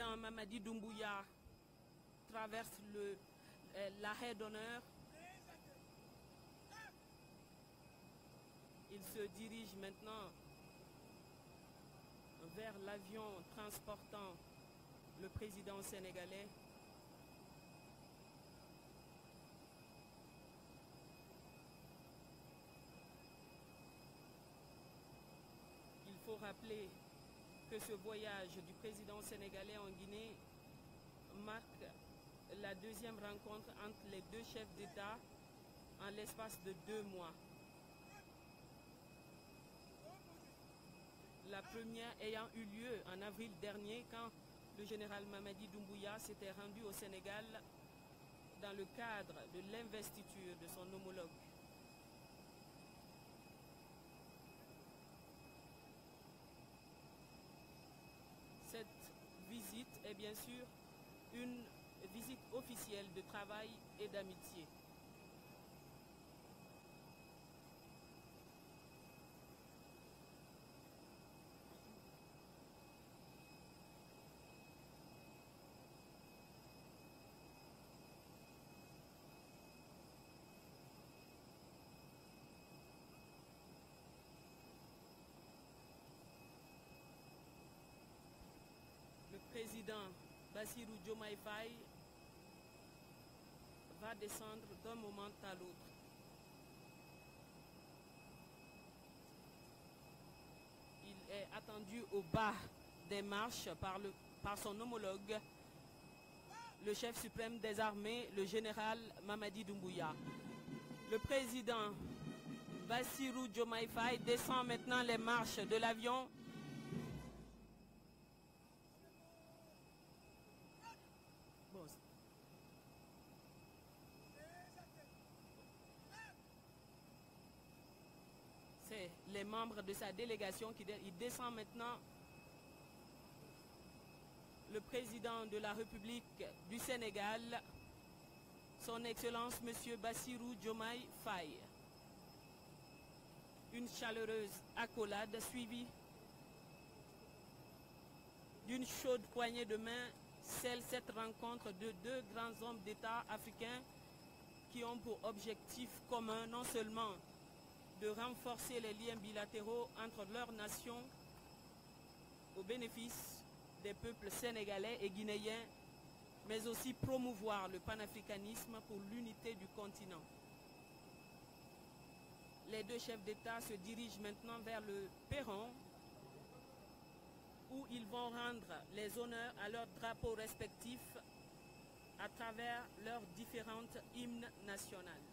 président Mamadi Doumbouya traverse la haie d'honneur. Il se dirige maintenant vers l'avion transportant le président sénégalais. Il faut rappeler que ce voyage du président sénégalais en Guinée marque la deuxième rencontre entre les deux chefs d'État en l'espace de 2 mois. La première ayant eu lieu en avril dernier quand le général Mamadi Doumbouya s'était rendu au Sénégal dans le cadre de l'investiture de son homologue. Cette visite est bien sûr une visite officielle de travail et d'amitié. Le président Bassirou Diomaye Faye va descendre d'un moment à l'autre. Il est attendu au bas des marches par son homologue, le chef suprême des armées, le général Mamadi Doumbouya. Le président Bassirou Diomaye Faye descend maintenant les marches de l'avion. C'est les membres de sa délégation qui descend maintenant. Le président de la République du Sénégal, son Excellence M. Bassirou Diomaye Faye. Une chaleureuse accolade suivie d'une chaude poignée de main scelle cette rencontre de 2 grands hommes d'État africains qui ont pour objectif commun non seulement de renforcer les liens bilatéraux entre leurs nations au bénéfice des peuples sénégalais et guinéens, mais aussi promouvoir le panafricanisme pour l'unité du continent. Les 2 chefs d'État se dirigent maintenant vers le perron où ils vont rendre les honneurs à leurs drapeaux respectifs à travers leurs différentes hymnes nationales.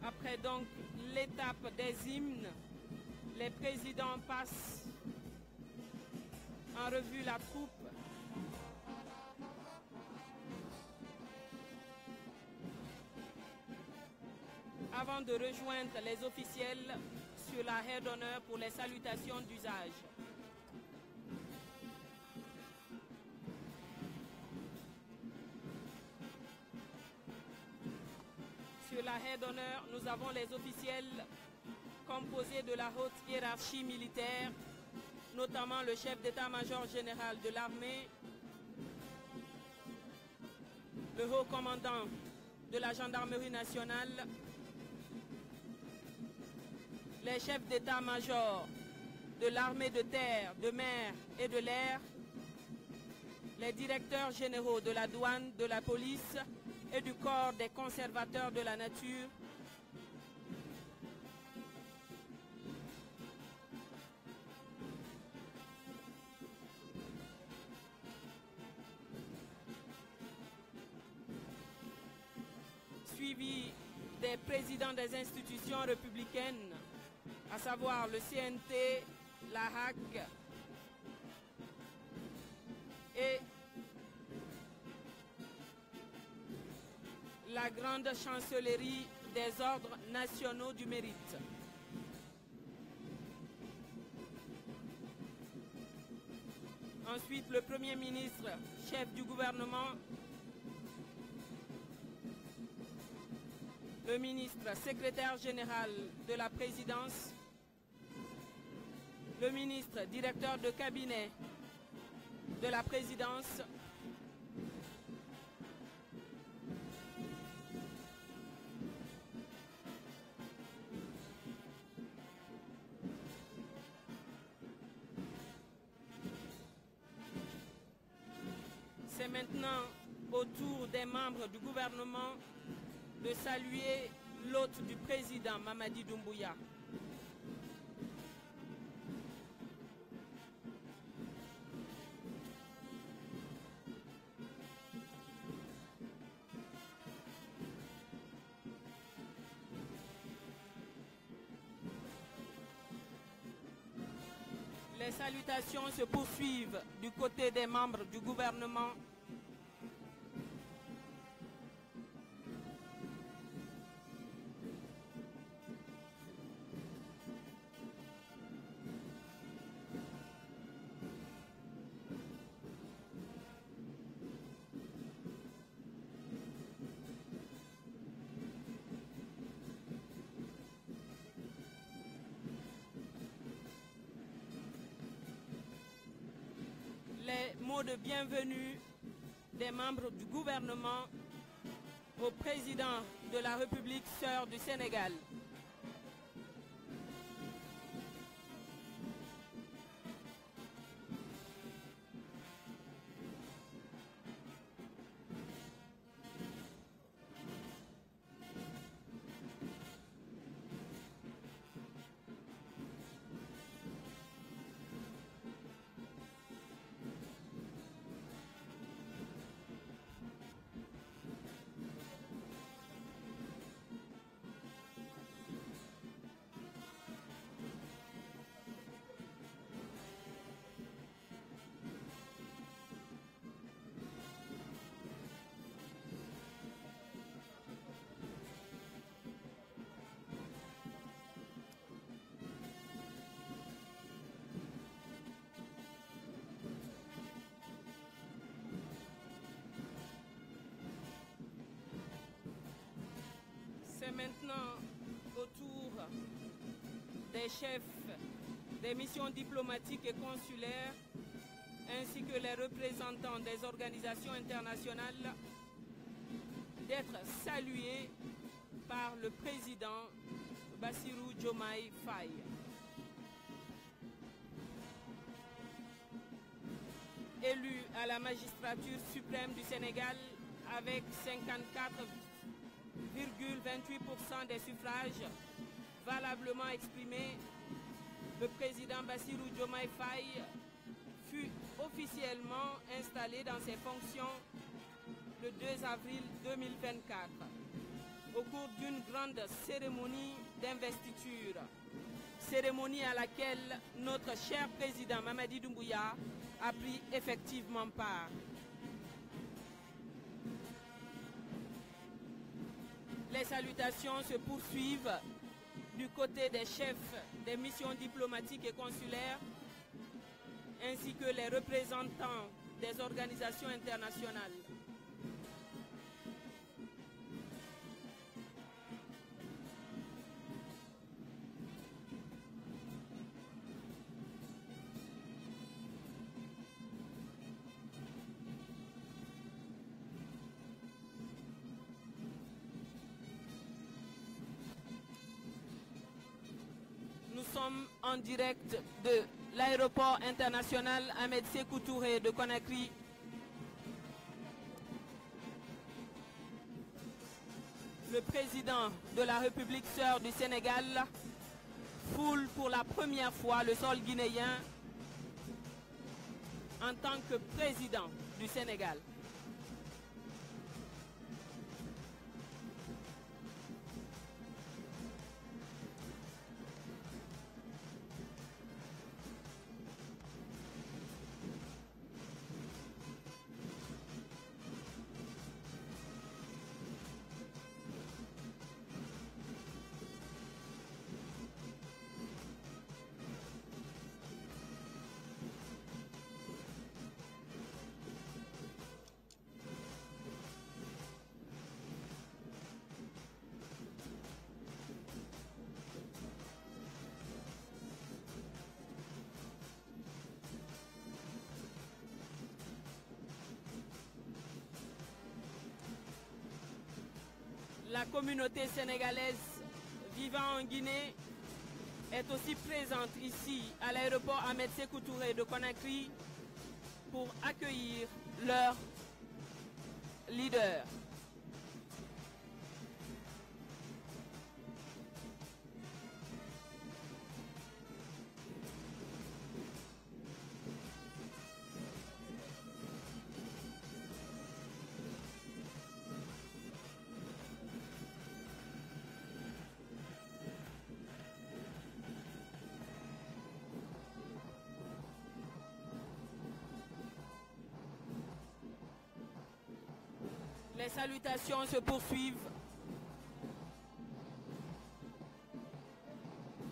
Après donc l'étape des hymnes, les présidents passent en revue la troupe. Avant de rejoindre les officiels sur la haie d'honneur pour les salutations d'usage. la haie d'honneur, nous avons les officiels composés de la haute hiérarchie militaire, notamment le chef d'état-major général de l'armée, le haut commandant de la gendarmerie nationale, les chefs d'état-major de l'armée de terre, de mer et de l'air, les directeurs généraux de la douane, de la police et du corps des conservateurs de la nature, suivi des présidents des institutions républicaines, à savoir le CNT, la HAC et la grande chancellerie des ordres nationaux du mérite. Ensuite, le Premier ministre, chef du gouvernement, le ministre secrétaire général de la présidence, le ministre directeur de cabinet de la présidence, c'est maintenant au tour des membres du gouvernement de saluer l'hôte du président Mamadi Doumbouya. Les salutations se poursuivent du côté des membres du gouvernement. Les mots de bienvenue des membres du gouvernement au président de la République sœur du Sénégal. C'est maintenant au tour des chefs des missions diplomatiques et consulaires ainsi que les représentants des organisations internationales d'être salués par le président Bassirou Diomaye Faye. Élu à la magistrature suprême du Sénégal avec 54,28% des suffrages valablement exprimés, le président Bassirou Diomaye Faye fut officiellement installé dans ses fonctions le 2 avril 2024 au cours d'une grande cérémonie d'investiture, cérémonie à laquelle notre cher président Mamadi Doumbouya a pris effectivement part. Les salutations se poursuivent du côté des chefs des missions diplomatiques et consulaires ainsi que les représentants des organisations internationales. sommes en direct de l'aéroport international Ahmed Sékou Touré de Conakry. Le président de la République sœur du Sénégal foule pour la première fois le sol guinéen en tant que président du Sénégal. La communauté sénégalaise vivant en Guinée est aussi présente ici à l'aéroport Ahmed Sékou Touré de Conakry pour accueillir leur leader. Les salutations se poursuivent.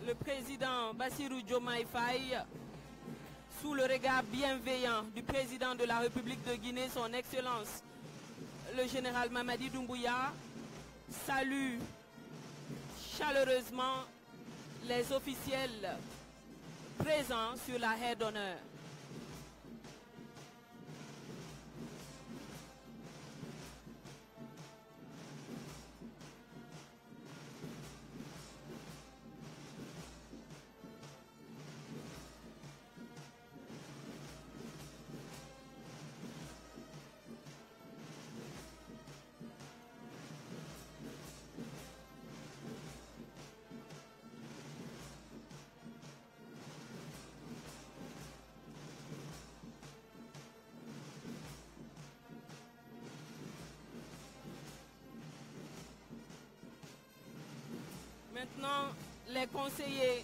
Le président Bassirou Diomaye Faye, sous le regard bienveillant du président de la République de Guinée, son Excellence, le général Mamadi Doumbouya, salue chaleureusement les officiels présents sur la haie d'honneur. Maintenant, les conseillers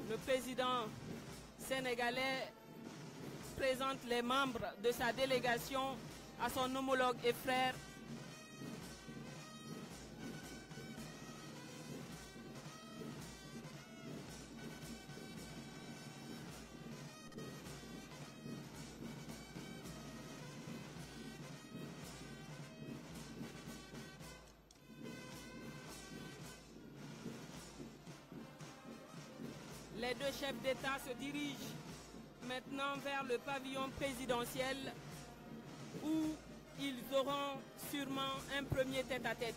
le président sénégalais présente les membres de sa délégation à son homologue et frère Les deux chefs d'État se dirigent maintenant vers le pavillon présidentiel où ils auront sûrement un premier tête-à-tête.